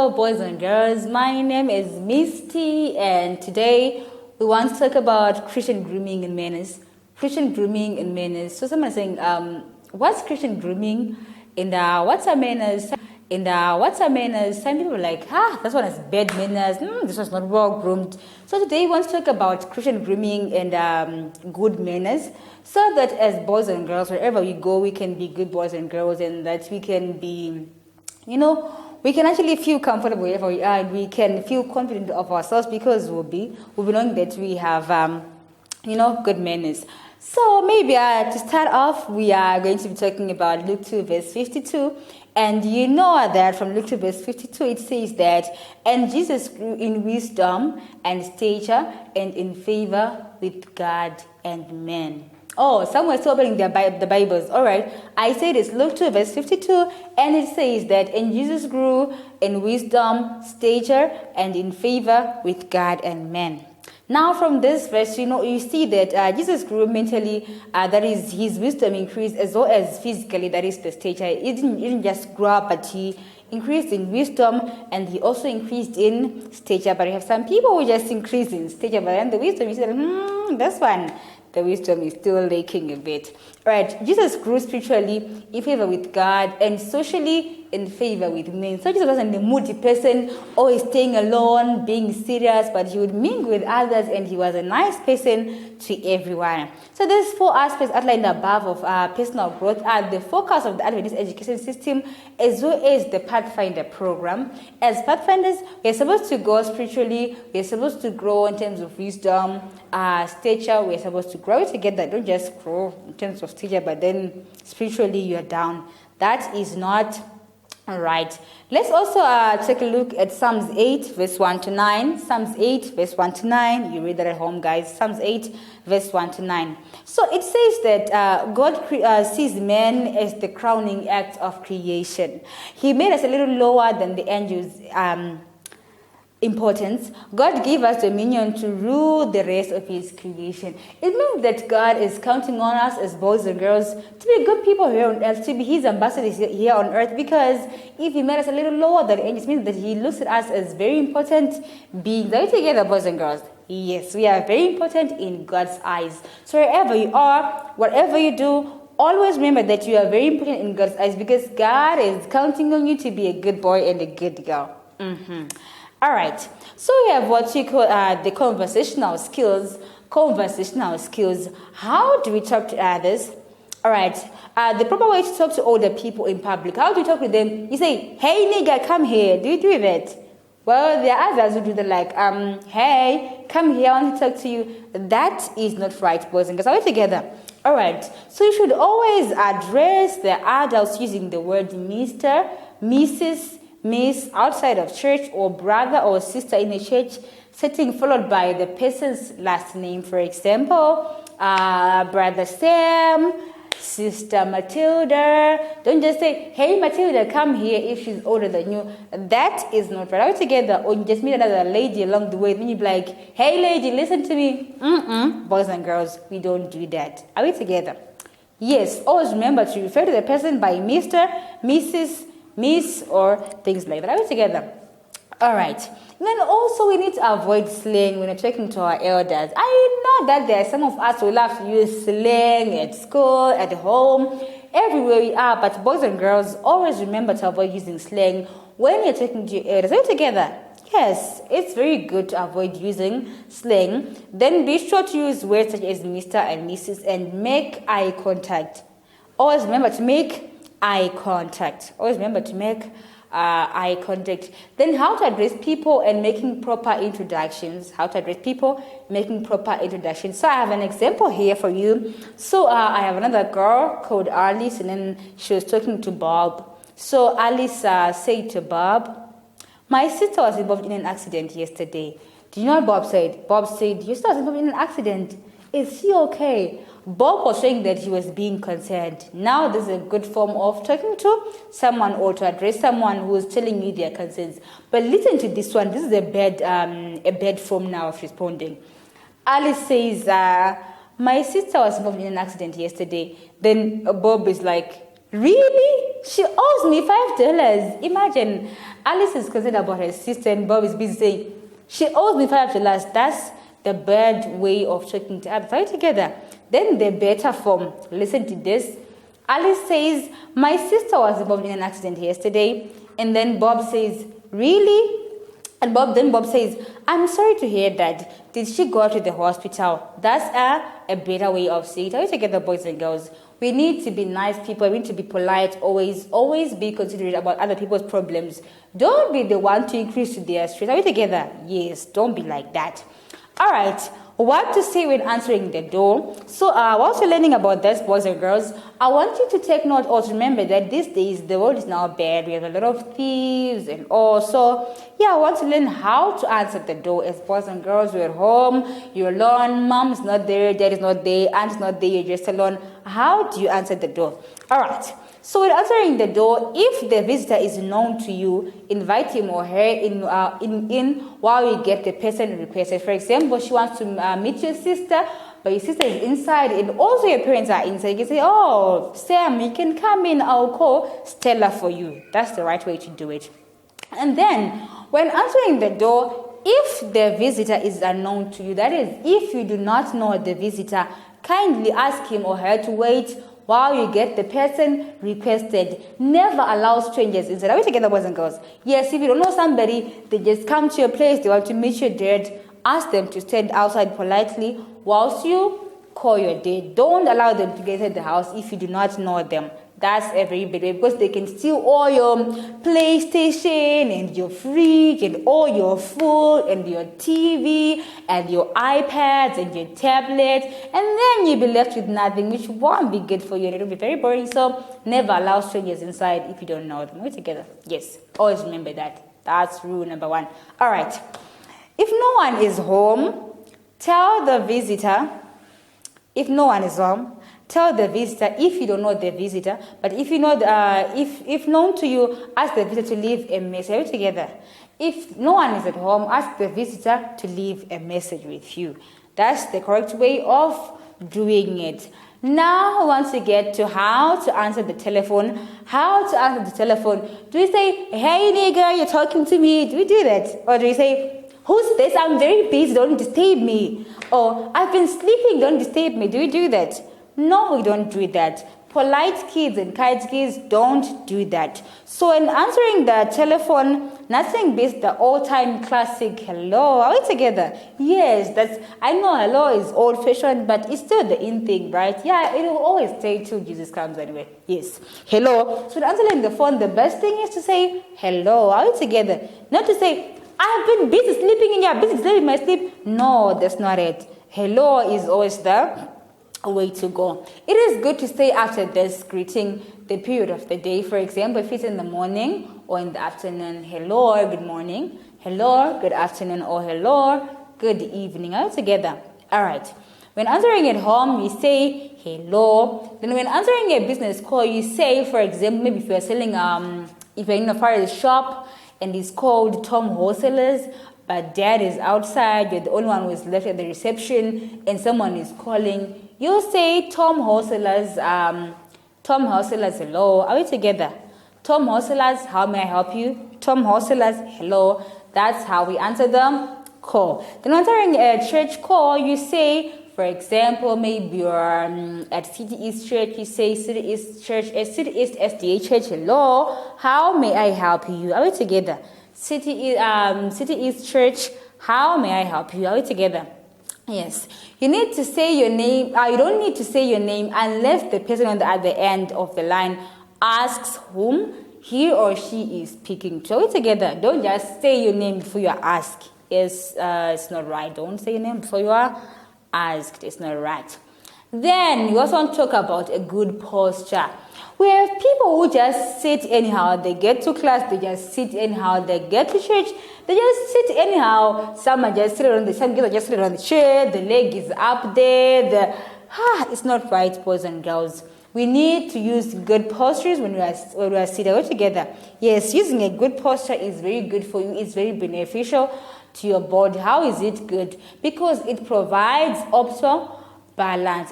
Hello, boys and girls. My name is Misty, and today we want to talk about Christian grooming and manners. Christian grooming and manners. So someone is saying, what's Christian grooming? And what's our manners? And what's our manners? Some people are like, this one has bad manners. This one's not well groomed. So today we want to talk about Christian grooming and good manners, so that as boys and girls, wherever we go, we can be good boys and girls, and that we can be, we can actually feel comfortable wherever we are, and we can feel confident of ourselves because we'll be knowing that we have, good manners. So maybe to start off, we are going to be talking about Luke 2 verse 52. And you know that from Luke 2 verse 52, it says that, and Jesus grew in wisdom and stature and in favor with God and men. Oh, someone's still opening the Bibles. All right. I said it's Luke 2 verse 52, and it says that, and Jesus grew in wisdom, stature, and in favor with God and men. Now, from this verse, you see that Jesus grew mentally, that is, his wisdom increased, as well as physically, that is the stature. He didn't just grow up, but he increased in wisdom, and he also increased in stature. But you have some people who just increase in stature, but then the wisdom, you say, this one, the wisdom is still lacking a bit. Right, Jesus grew spiritually in favor with God and socially in favor with men. So Jesus wasn't a moody person, always staying alone, being serious, but he would mingle with others, and he was a nice person to everyone. So these 4 aspects outlined above of personal growth are the focus of the Adventist education system, as well as the Pathfinder program. As Pathfinders, we are supposed to grow spiritually, we are supposed to grow in terms of wisdom, stature, we are supposed to grow together. Don't just grow in terms of stature, but then spiritually you are down. That is not right. Let's also take a look at Psalms 8 verse 1 to 9. Psalms 8 verse 1 to 9. You read that at home, guys. Psalms 8 verse 1 to 9. So it says that God sees man as the crowning act of creation. He made us a little lower than the angels' importance. God gave us dominion to rule the rest of his creation. It means that God is counting on us as boys and girls to be good people here on earth, to be his ambassadors here on earth, because if he made us a little lower than angels, it means that he looks at us as very important beings. Are we together, boys and girls? Yes, we are very important in God's eyes. So wherever you are, whatever you do, always remember that you are very important in God's eyes, because God is counting on you to be a good boy and a good girl. All right, so we have what we call the conversational skills. Conversational skills. How do we talk to others? All right, the proper way to talk to older people in public. How do you talk to them? You say, hey, nigga, come here. Do you do that? Well, there are others who do that, like, hey, come here, I want to talk to you. That is not right, boys and girls. Are we together? All right, so you should always address the adults using the word Mr., Mrs., Miss outside of church, or brother or sister in a church setting, followed by the person's last name. For example, Brother Sam, Sister Matilda. Don't just say, hey Matilda, come here, if she's older than you. That is not right. Are we together? Or you just meet another lady along the way, then you be like, hey lady, listen to me. Boys and girls, we don't do that. Are we together? Yes, always remember to refer to the person by Mr., Mrs., Miss, or things like that. Are we together? All right. And then also we need to avoid slang when we're talking to our elders. I know that there are some of us who love to use slang at school, at home, everywhere we are. But boys and girls, always remember to avoid using slang when you're talking to your elders. Are we together? Yes, it's very good to avoid using slang. Then be sure to use words such as Mr. and Mrs. and make eye contact. Always remember to make eye contact. Always remember to make eye contact. Then how to address people and making proper introductions. How to address people, making proper introductions. So I have an example here for you. So I have another girl called Alice, and then she was talking to Bob. So Alice said to Bob, my sister was involved in an accident yesterday. Do you know what Bob said? Bob said, your sister was involved in an accident. Is she okay? Bob was saying that he was being concerned. Now this is a good form of talking to someone or to address someone who is telling you their concerns. But listen to this one. This is a bad form now of responding. Alice says, my sister was involved in an accident yesterday. Then Bob is like, really? She owes me $5. Imagine. Alice is concerned about her sister, and Bob is busy saying, she owes me $5. That's the bad way of talking to others. Are you together? Then the better form. Listen to this. Alice says, my sister was involved in an accident yesterday. And then Bob says, really? And then Bob says, I'm sorry to hear that. Did she go to the hospital? That's a better way of saying it. Are you together, boys and girls? We need to be nice people. We need to be polite. Always be considerate about other people's problems. Don't be the one to increase their stress. Are we together? Yes, don't be like that. All right. What to say when answering the door. So whilst you're learning about this, boys and girls, I want you to take note or to remember that these days the world is now bad. We have a lot of thieves and all. So yeah, I want to learn how to answer the door. As boys and girls, you're at home, you're alone, mom's not there, dad is not there, aunt's not there, you're just alone. How do you answer the door? All right. So when answering the door, if the visitor is known to you, invite him or her in while you get the person requested. For example, she wants to meet your sister, but your sister is inside and also your parents are inside. You can say, oh, Sam, you can come in, I'll call Stella for you. That's the right way to do it. And then, when answering the door, if the visitor is unknown to you, that is, if you do not know the visitor, kindly ask him or her to wait while you get the person requested. Never allow strangers inside. Are we together, boys and girls? Yes, if you don't know somebody, they just come to your place, they want to meet your dad, ask them to stand outside politely whilst you call your dad. Don't allow them to get into the house if you do not know them. That's a very bad way because they can steal all your PlayStation and your fridge and all your food and your TV and your iPads and your tablet, and then you'll be left with nothing, which won't be good for you and it'll be very boring. So never allow strangers inside if you don't know them. We're together. Yes. Always remember that. That's rule number 1. All right. If no one is home, tell the visitor. If no one is home, tell the visitor, if you don't know the visitor, but if you know, if known to you, ask the visitor to leave a message. Are we together? If no one is at home, ask the visitor to leave a message with you. That's the correct way of doing it. Now, once you get to how to answer the telephone, do we say, hey nigga, you're talking to me? Do we do that? Or do we say, who's this? I'm very busy, don't disturb me. Or I've been sleeping, don't disturb me. Do we do that? No, we don't do that. Polite kids and kind kids don't do that. So in answering the telephone, nothing beats the all-time classic hello. Are we together? Yes, I know hello is old-fashioned, but it's still the in thing, right? Yeah, it will always stay till Jesus comes anyway. Yes, hello. So in answering the phone, the best thing is to say hello. Are we together? Not to say, I've been busy sleeping and you're busy sleeping my sleep. No, that's not it. Hello is always the way to go. It is good to say after this greeting the period of the day. For example, if it's in the morning or in the afternoon, hello, good morning, hello, good afternoon, or hello, good evening. All together. All right. When answering at home, you say hello. Then when answering a business call, you say, for example, maybe if you're selling, if you're in a fire shop and it's called Tom Wholesalers, but dad is outside, you're the only one who is left at the reception, and someone is calling, you'll say Tom Wholesalers, hello. Are we together? Tom Wholesalers, how may I help you? Tom Wholesalers, hello. That's how we answer the call. Then answering a church call, you say, for example, maybe you're at City East Church, you say City East Church, City East SDA Church, hello. How may I help you? Are we together? City East Church, how may I help you? Are we together? Yes. You need to say your name. You don't need to say your name unless the person on the other end of the line asks whom he or she is speaking to. Are we together? Don't just say your name before you are asked. It's not right. Don't say your name before you are asked. It's not right. Then we also want to talk about a good posture. We have people who just sit anyhow. They get to class, they just sit anyhow. They get to church, they just sit anyhow. Some are just sitting on the chair. The leg is up there. It's not right, boys and girls. We need to use good postures when we are sitting all together. Yes, using a good posture is very good for you. It's very beneficial to your body. How is it good? Because it provides optimal balance.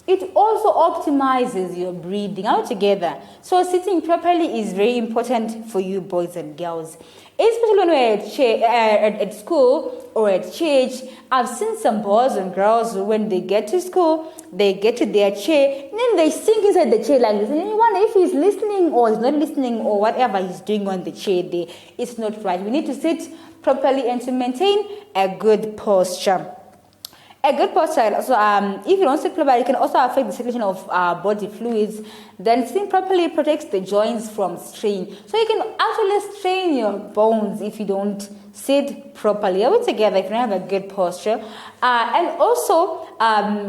If It also optimizes your breathing altogether. So sitting properly is very important for you boys and girls. Especially when we're at school or at church, I've seen some boys and girls when they get to school, they get to their chair, and then they sink inside the chair like this. And you wonder if he's listening or he's not listening or whatever he's doing on the chair there. It's not right. We need to sit properly and to maintain a good posture. A good posture also, if you don't sit properly, it can also affect the circulation of body fluids. Then sitting properly protects the joints from strain. So you can actually strain your bones if you don't sit properly. All together, if you don't have a good posture. And also,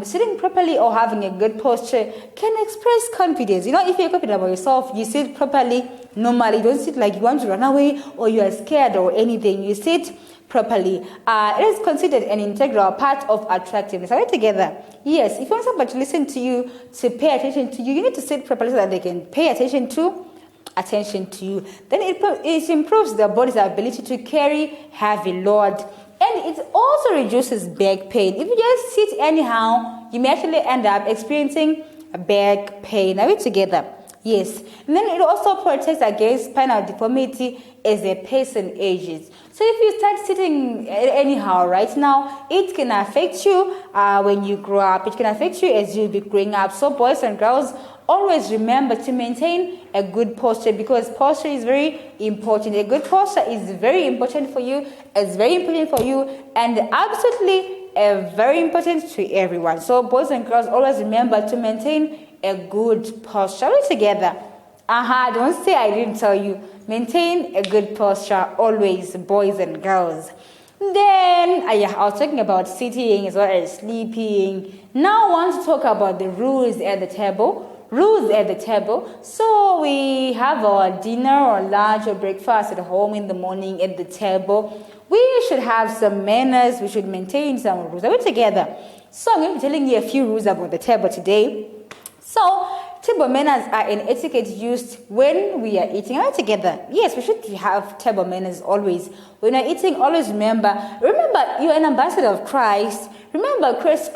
sitting properly or having a good posture can express confidence. You know, if you're confident about yourself, you sit properly normally. You don't sit like you want to run away or you are scared or anything. You sit properly. It is considered an integral part of attractiveness. Are we together? Yes. If you want somebody to listen to you, to pay attention to you, you need to sit properly so that they can pay attention to you. Then it improves the body's ability to carry heavy load. And it also reduces back pain. If you just sit anyhow, you may actually end up experiencing back pain. Are we together? Yes. And then it also protects against spinal deformity as a person ages. So if you start sitting anyhow right now, it can affect you when you grow up. It can affect you as you be growing up. So boys and girls, always remember to maintain a good posture because posture is very important. A good posture is very important for you. It's very important for you and absolutely very important to everyone. So boys and girls, always remember to maintain a good posture. All together. Don't say I didn't tell you. Maintain a good posture always, boys and girls. Then, I was talking about sitting as well as sleeping. Now I want to talk about the rules at the table. Rules at the table. So we have our dinner or lunch or breakfast at home in the morning at the table. We should have some manners. We should maintain some rules. Are we together? So I'm going to be telling you a few rules about the table today. So, table manners are an etiquette used when we are eating. Are we together? Yes, we should have table manners always. When we're eating, always remember, you're an ambassador of Christ. Remember, Christ,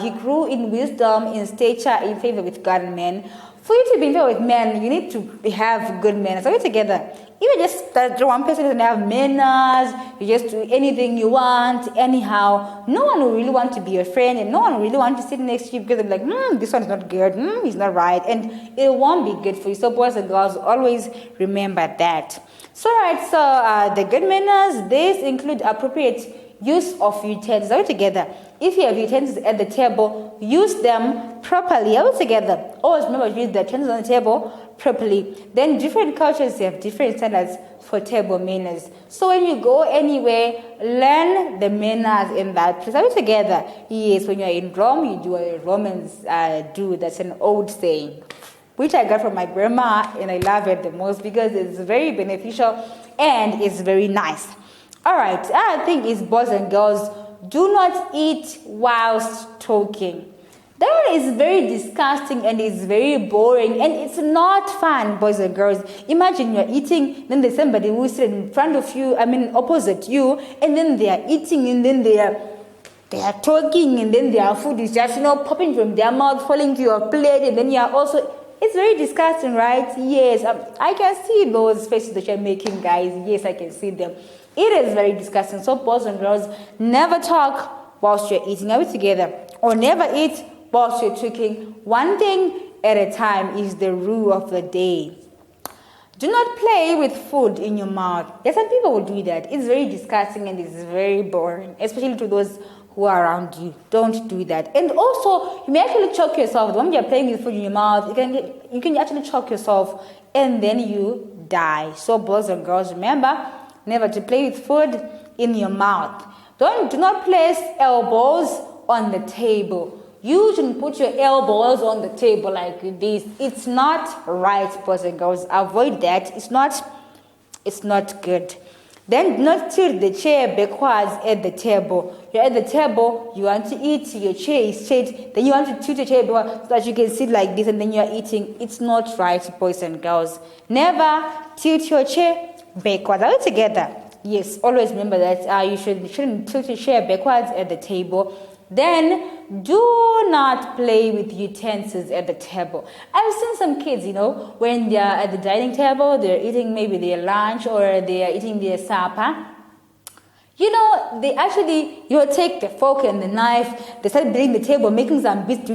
he grew in wisdom, in stature, in favor with God and men. For you to be in favor with men, you need to have good manners. Are we together? Even just that one person doesn't have manners, you just do anything you want, anyhow. No one will really want to be your friend, and no one will really want to sit next to you because they're like, this one's not good, he's not right, and it won't be good for you. So boys and girls, always remember that. So the good manners, these include appropriate use of utensils. Are we together? If you have utensils at the table, use them properly. Are we together? Always remember to use the utensils on the table properly. Then different cultures have different standards for table manners. So when you go anywhere, learn the manners in that place. Are we together? Yes, when you're in Rome, you do what Romans do. That's an old saying, which I got from my grandma, and I love it the most because it's very beneficial and it's very nice. All right, other thing is, boys and girls, do not eat whilst talking. That one is very disgusting and it's very boring and it's not fun, boys and girls. Imagine you're eating, then there's somebody who is in front of you, opposite you, and then they are eating and then they are talking and then their food is just, popping from their mouth, falling to your plate, and then you are also... It's very disgusting, right? Yes, I can see those faces that you're making, guys. Yes, I can see them. It is very disgusting. So boys and girls, never talk whilst you're eating. Are we together? Or never eat whilst you're talking. One thing at a time is the rule of the day. Do not play with food in your mouth. Yes, some people will do that. It's very disgusting and it's very boring, especially to those who are around you. Don't do that. And also, you may actually choke yourself. When you're playing with food in your mouth, you can actually choke yourself and then you die. So boys and girls, remember, never to play with food in your mouth. Do not place elbows on the table. You shouldn't put your elbows on the table like this. It's not right, boys and girls. Avoid that. It's not good. Then do not tilt the chair backwards at the table. You're at the table, you want to eat, your chair is straight, then you want to tilt the chair backwards so that you can sit like this and then you're eating. It's not right, boys and girls. Never tilt your chair backwards. Are we together? Yes, always remember that you shouldn't tilt your chair backwards at the table. Then do not play with utensils at the table. I've seen some kids, when they're at the dining table, they're eating maybe their lunch or they are eating their supper. They actually, take the fork and the knife, they start beating the table, making some beats.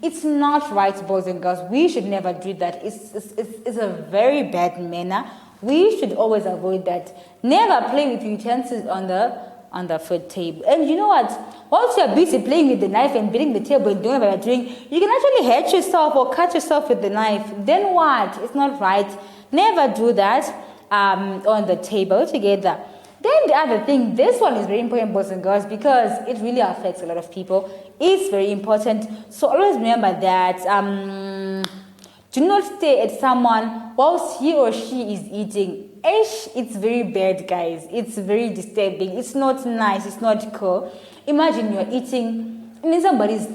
It's not right, boys and girls. We should never do that. It's a very bad manner. We should always avoid that. Never play with utensils on the food table. And you know what? Once you're busy playing with the knife and beating the table and doing what you're doing, you can actually hurt yourself or cut yourself with the knife. Then what? It's not right. Never do that on the table together. Then the other thing, this one is very important, boys and girls, because it really affects a lot of people. It's very important. So always remember that do not stay at someone whilst he or she is eating. It's very bad, guys. It's very disturbing. It's not nice. It's not cool. Imagine you're eating and then somebody's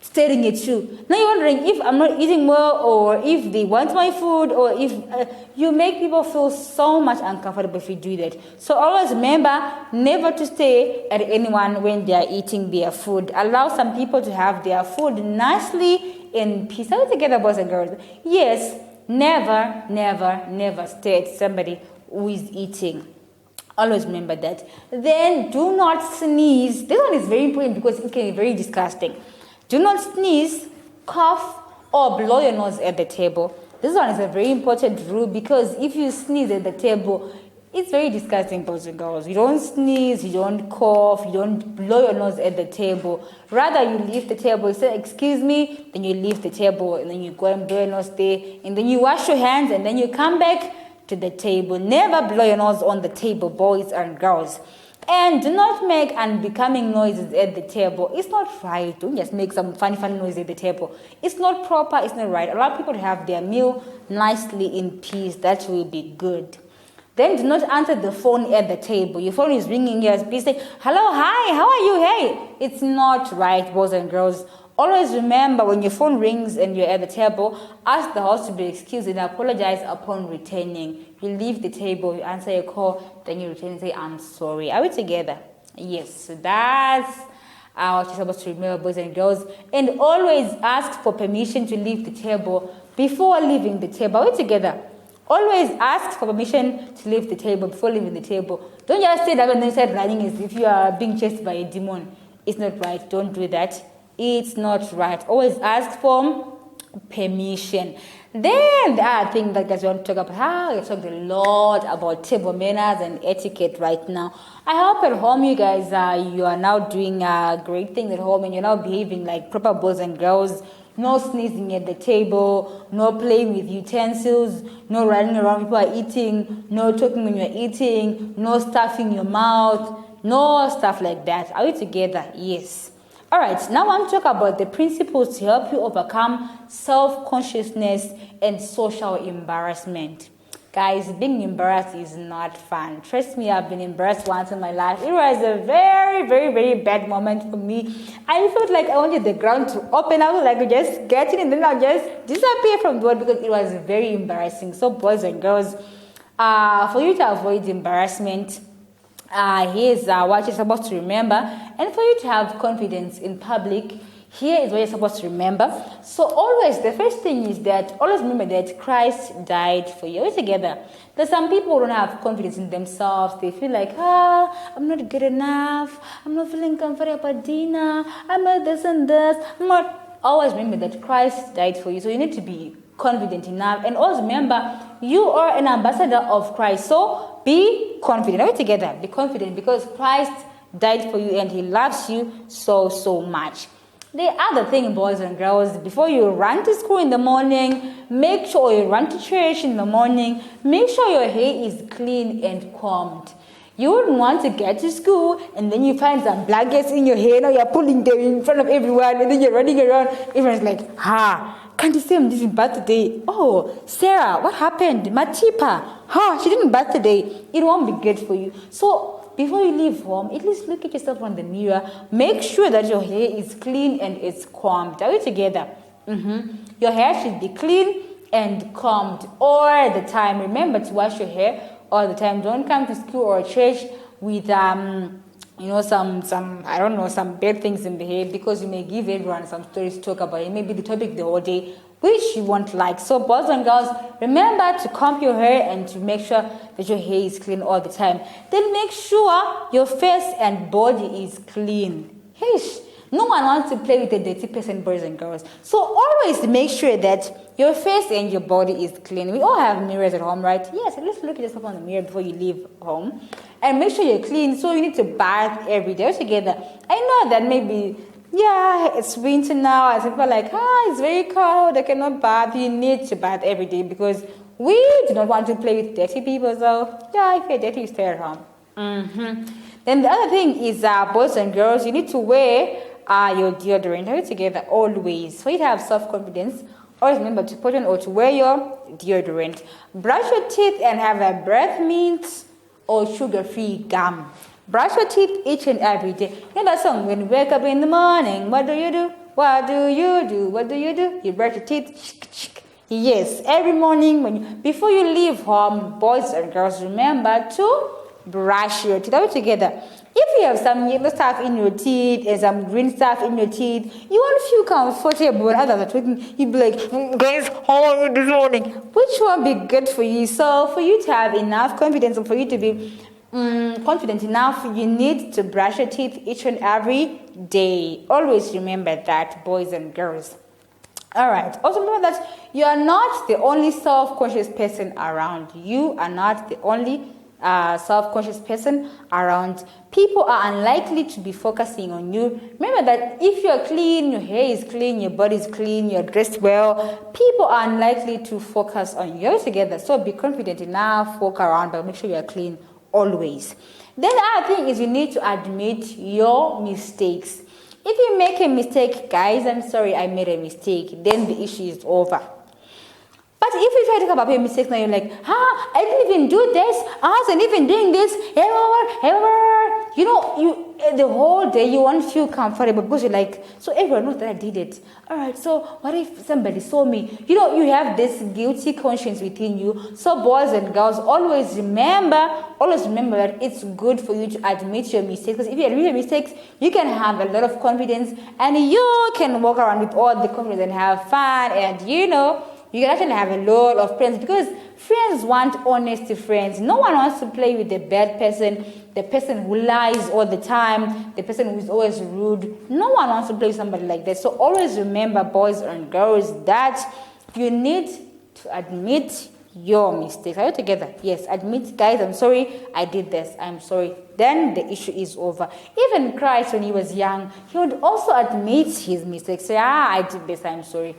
staring at you. Now you're wondering if I'm not eating well or if they want my food or if you make people feel so much uncomfortable if you do that. So always remember never to stay at anyone when they are eating their food. Allow some people to have their food nicely in peace. Are we together, boys and girls? Yes, never stay at somebody who is eating. Always remember that. Then do not sneeze. This one is very important because it can be very disgusting. Do not sneeze, cough, or blow your nose at the table. This one is a very important rule because if you sneeze at the table, it's very disgusting, boys and girls. You don't sneeze, you don't cough, you don't blow your nose at the table. Rather, you leave the table, you say, excuse me, then you leave the table, and then you go and blow your nose there, and then you wash your hands, and then you come back to the table. Never blow your nose on the table, boys and girls. And do not make unbecoming noises at the table. It's not right. Don't just make some funny noise at the table. It's not proper. It's not right. Allow people to have their meal nicely in peace. That will be good. Then do not answer the phone at the table. Your phone is ringing. You're busy saying, hello, hi, how are you? Hey. It's not right, boys and girls. Always remember when your phone rings and you're at the table, ask the host to be excused and apologize upon returning. You leave the table, you answer your call, then you return and say, I'm sorry. Are we together? Yes. So that's what you're supposed to remember, boys and girls. And always ask for permission to leave the table before leaving the table. Are we together? Always ask for permission to leave the table before leaving the table. Don't just sit down and then start running as if you are being chased by a demon. It's not right. Don't do that. It's not right. Always ask for permission. Then the other thing that guys want to talk about, we talked a lot about table manners and etiquette right now. I hope at home you guys you are now doing great things at home and you're now behaving like proper boys and girls. No sneezing at the table, no playing with utensils, no running around people are eating, no talking when you're eating, no stuffing your mouth, no stuff like that. Are we together? Yes. All right, now I want to talk about the principles to help you overcome self-consciousness and social embarrassment. Guys, being embarrassed is not fun. Trust me, I've been embarrassed once in my life. It was a very, very, very bad moment for me. I felt like I wanted the ground to open. I was like, just get it and then I'll just disappear from the world because it was very embarrassing. So boys and girls, for you to avoid embarrassment, here's what you're supposed to remember. And for you to have confidence in public, here is what you're supposed to remember. So always, the first thing is that always remember that Christ died for you. We're together. There's some people who don't have confidence in themselves. They feel like, I'm not good enough. I'm not feeling comfortable at dinner. I'm not this and this. I'm not. Always remember that Christ died for you. So you need to be confident enough. And always remember, you are an ambassador of Christ. So be confident. Are we together? Be confident because Christ died for you and he loves you so, so much. The other thing, boys and girls, before you run to school in the morning, make sure you run to church in the morning, make sure your hair is clean and combed. You wouldn't want to get to school and then you find some blankets in your hair. Now you're pulling them in front of everyone and then you're running around. Everyone's like, can't you say I'm giving birth today? Oh, Sarah, what happened? Matipa, she didn't birth today. It won't be good for you. So before you leave home, at least look at yourself on the mirror. Make sure that your hair is clean and it's combed. Are we together? Your hair should be clean and combed all the time. Remember to wash your hair all the time. Don't come to school or church with some I don't know, some bad things in the head, because you may give everyone some stories to talk about. It may be the topic the whole day, which you won't like. So boys and girls, remember to comb your hair and to make sure that your hair is clean all the time. Then make sure your face and body is clean. Hish. No one wants to play with a dirty person, boys and girls. So always make sure that your face and your body is clean. We all have mirrors at home, right? Yes, at least look at yourself on the mirror before you leave home. And make sure you're clean. So you need to bath every day together. I know that maybe, it's winter now, and people are like, it's very cold, I cannot bath. You need to bath every day, because we do not want to play with dirty people. So, if you're dirty, you stay at home. Then the other thing is, boys and girls, you need to wear your deodorant together always. For you to have self-confidence, always remember to put on or to wear your deodorant. Brush your teeth and have a breath mint or sugar-free gum. Brush your teeth each and every day. You know that song, when you wake up in the morning, what do you do? What do you do? What do you do? You brush your teeth. Yes, every morning before you leave home, boys and girls, remember to brush your teeth. Are we together? If you have some yellow stuff in your teeth and some green stuff in your teeth, you won't feel comfortable when others are talking. You'll be like, guys, how are you this morning? Which won't be good for you. So for you to have enough confidence and for you to be confident enough, you need to brush your teeth each and every day. Always remember that, boys and girls. All right. Also remember that you are not the only self-conscious person around. You are not the only self-conscious person around. People are unlikely to be focusing on you. Remember that if you're clean, your hair is clean, your body is clean, you're dressed well, people are unlikely to focus on you together. So be confident enough, walk around, but make sure you're clean always. Then the other thing is you need to admit your mistakes. If you make a mistake, guys, I'm sorry, I made a mistake, then the issue is over. But if you try to talk about your mistakes now, you're like, I didn't even do this, I wasn't even doing this, the whole day you won't feel comfortable because you're like, so everyone knows that I did it. All right, so what if somebody saw me? You have this guilty conscience within you. So boys and girls, always remember that it's good for you to admit your mistakes. Because if you admit your mistakes, you can have a lot of confidence and you can walk around with all the confidence and have fun, and you can actually have a lot of friends, because friends want honest friends. No one wants to play with the bad person, the person who lies all the time, the person who is always rude. No one wants to play with somebody like that. So always remember, boys and girls, that you need to admit your mistakes. Are you together? Yes, admit, guys, I'm sorry, I did this, I'm sorry. Then the issue is over. Even Christ, when he was young, he would also admit his mistakes. Say, I did this, I'm sorry.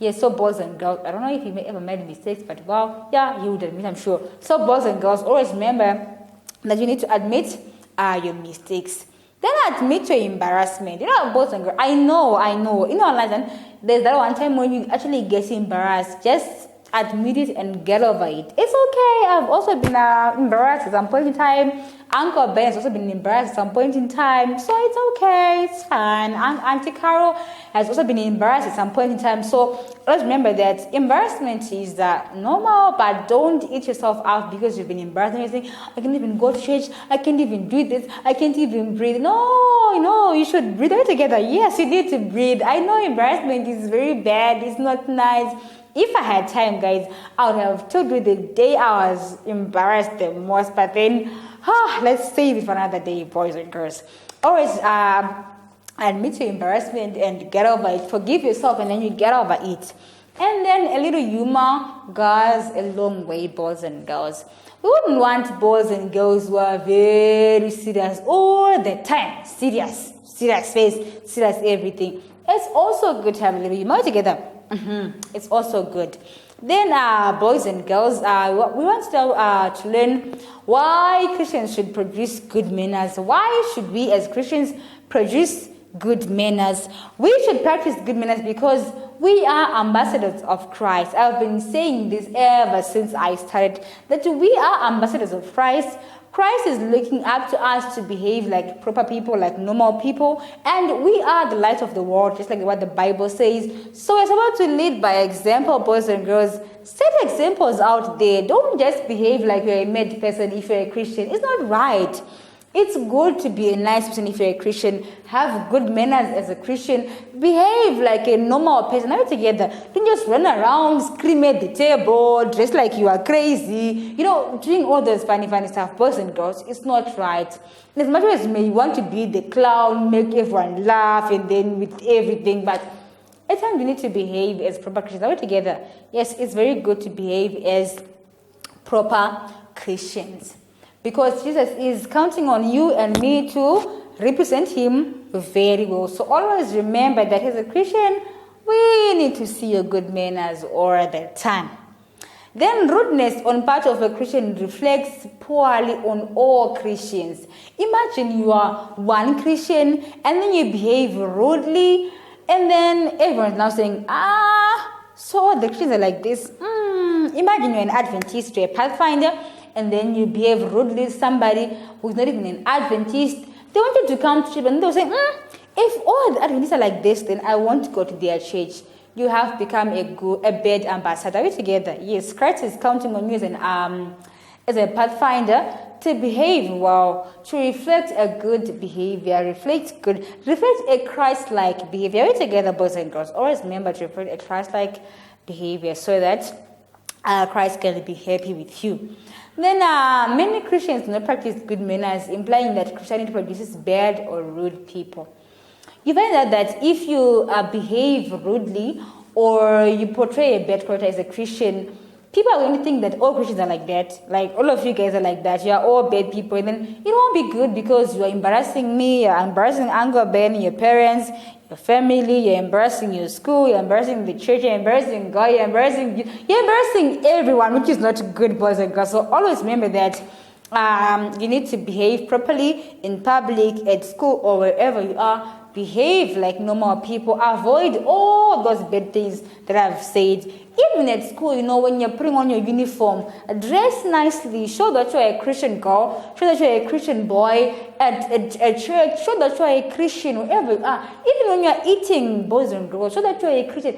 Yes, so boys and girls, I don't know if he ever made mistakes, but he would admit, I'm sure. So boys and girls, always remember that you need to admit your mistakes. Then admit your embarrassment. Boys and girls, I know. Like, there's that one time when you actually get embarrassed. Just admit it and get over it. It's okay. I've also been embarrassed at some point in time. Uncle Ben has also been embarrassed at some point in time. So it's okay. It's fine. Auntie Carol has also been embarrassed at some point in time. So let's remember that embarrassment is normal, but don't eat yourself out because you've been embarrassed. And you're saying, I can't even go to church. I can't even do this. I can't even breathe. No, you should breathe all together. Yes, you need to breathe. I know embarrassment is very bad. It's not nice. If I had time, guys, I would have told you the day I was embarrassed the most. But then, let's save it for another day, boys and girls. Always admit your embarrassment and get over it. Forgive yourself and then you get over it. And then a little humor goes a long way, boys and girls. We wouldn't want boys and girls who are very serious all the time. Serious face, serious everything. It's also good to have a little humor together. It's also good. Then, boys and girls, we want to learn why Christians should produce good manners. Why should we as Christians produce good manners? We should practice good manners because we are ambassadors of Christ. I've been saying this ever since I started, that we are ambassadors of Christ. Christ is looking up to us to behave like proper people, like normal people, and we are the light of the world, just like what the Bible says. So it's about to lead by example, boys and girls. Set examples out there. Don't just behave like you're a mad person if you're a Christian. It's not right. It's good to be a nice person if you're a Christian. Have good manners as a Christian. Behave like a normal person. Are we together? Don't just run around, scream at the table, dress like you are crazy. Doing all those funny stuff, boys and girls, it's not right. And as much as you may want to be the clown, make everyone laugh, and then with everything, but at times you need to behave as proper Christians. Are we together? Yes, it's very good to behave as proper Christians. Because Jesus is counting on you and me to represent him very well. So always remember that as a Christian, we need to see your good manners all the time. Then rudeness on part of a Christian reflects poorly on all Christians. Imagine you are one Christian and then you behave rudely and then everyone's now saying, so the Christians are like this. Imagine you're an Adventist, you're a Pathfinder, and then you behave rudely to somebody who's not even an Adventist. They want you to come to church, and they'll say, if all the Adventists are like this, then I won't go to their church. You have become a bad ambassador. Are we together? Yes, Christ is counting on you as a Pathfinder to behave well, to reflect a good behavior, reflect a Christ-like behavior. Are we together, boys and girls? Always remember to reflect a Christ-like behavior so that Christ can be happy with you. Then many Christians do not practice good manners, implying that Christianity produces bad or rude people. You find out that if you behave rudely or you portray a bad character as a Christian, people are going to think that all Christians are like that. Like all of you guys are like that. You are all bad people. And then it won't be good because you are embarrassing me, you're embarrassing Uncle Ben, your parents, your family, you're embarrassing your school, you're embarrassing the church, you're embarrassing God, you're embarrassing everyone, which is not good, boys and girls. So always remember that you need to behave properly in public, at school, or wherever you are. Behave like normal people. Avoid all those bad things that I've said. Even at school, when you're putting on your uniform, dress nicely. Show that you're a Christian girl. Show that you're a Christian boy. At church, show that you're a Christian wherever you are. Even when you're eating, boys and girls, show that you're a Christian.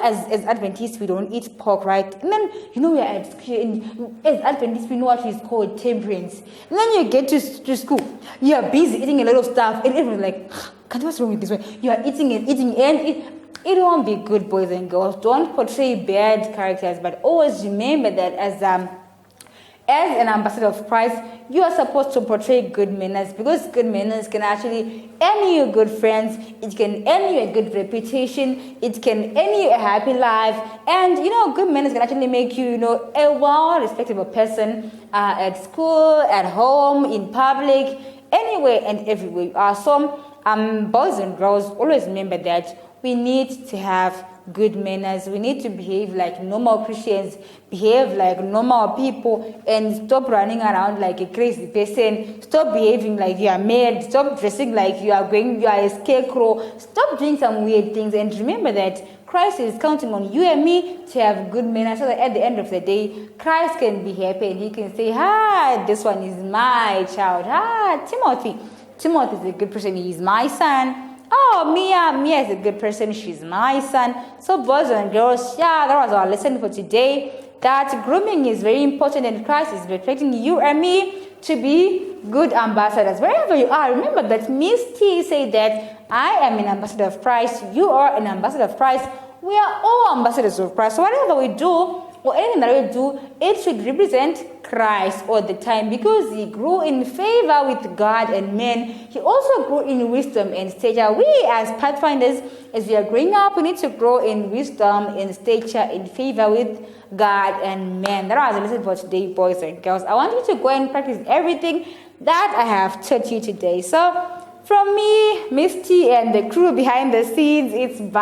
As Adventists, we don't eat pork, right? And then, we're as Adventists, we know what is called temperance. And then you get to school, you're busy eating a lot of stuff, and everyone's like, what's wrong with this one? You are eating, and it won't be good, boys and girls. Don't portray bad characters, but always remember that as an ambassador of Christ, you are supposed to portray good manners, because good manners can actually earn you good friends, it can earn you a good reputation, it can earn you a happy life, and good manners can actually make you a well-respectable person at school, at home, in public, anywhere and everywhere you are. So boys and girls, always remember that we need to have good manners. We need to behave like normal Christians, behave like normal people, and stop running around like a crazy person. Stop behaving like you are mad. Stop dressing like you are a scarecrow. Stop doing some weird things, and remember that Christ is counting on you and me to have good manners, so that at the end of the day, Christ can be happy and he can say, this one is my child. Timothy is a good person. He is my son. Mia is a good person. She's my son. So boys and girls, that was our lesson for today. That grooming is very important, and Christ is expecting you and me to be good ambassadors. Wherever you are, remember that Miss T said that I am an ambassador of Christ. You are an ambassador of Christ. We are all ambassadors of Christ. So whatever we do, or anything that we do, it should represent Christ all the time, because he grew in favor with God and men. He also grew in wisdom and stature. We as Pathfinders, as we are growing up, we need to grow in wisdom, in stature, in favor with God and men. That was a lesson for today, boys and girls. I want you to go and practice everything that I have taught you today. So from me, Miss T, and the crew behind the scenes, it's bye.